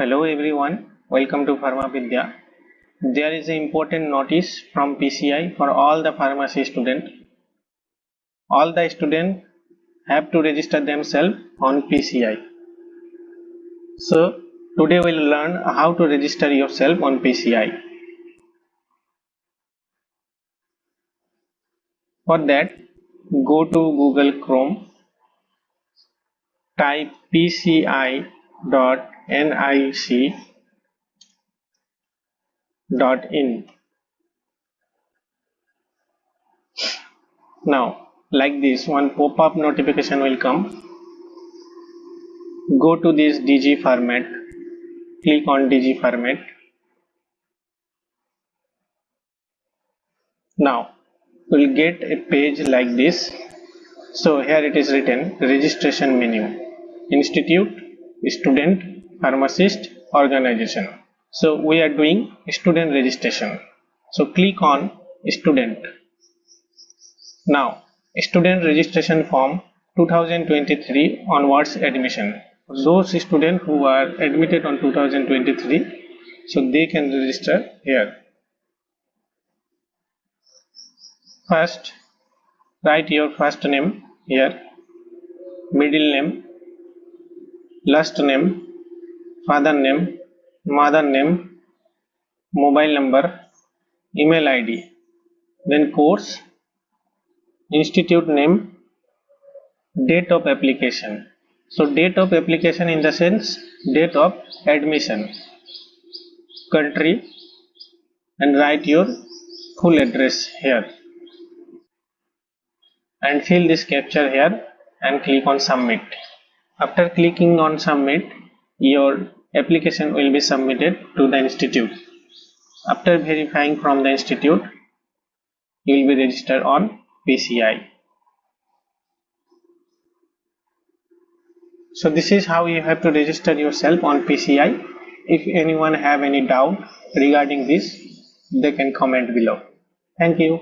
Hello everyone, welcome to Pharma Vidya. There is an important notice from PCI for all the pharmacy students. All the students have to register themselves on PCI. So today we'll learn how to register yourself on PCI. For that, go to Google Chrome, type pci.nic.in. Now, like this, one pop-up notification will come. Go to this DG format, click on DG format. Now, we'll get a page like this. So here it is written registration menu, institute, student, pharmacist, organization. So we are doing student registration. So click on student. Now student registration form 2023 onwards admission. Those students who are admitted on 2023, so they can register here. First, write your first name here, middle name, last name, father name, mother name, mobile number, email ID, then course, institute name, date of application. So date of application in the sense date of admission, country, and write your full address here and fill this capture here and click on submit. After clicking on submit, your application will be submitted to the institute. After verifying from the institute, you will be registered on PCI. So this is how you have to register yourself on PCI. If anyone have any doubt regarding this, they can comment below. Thank you.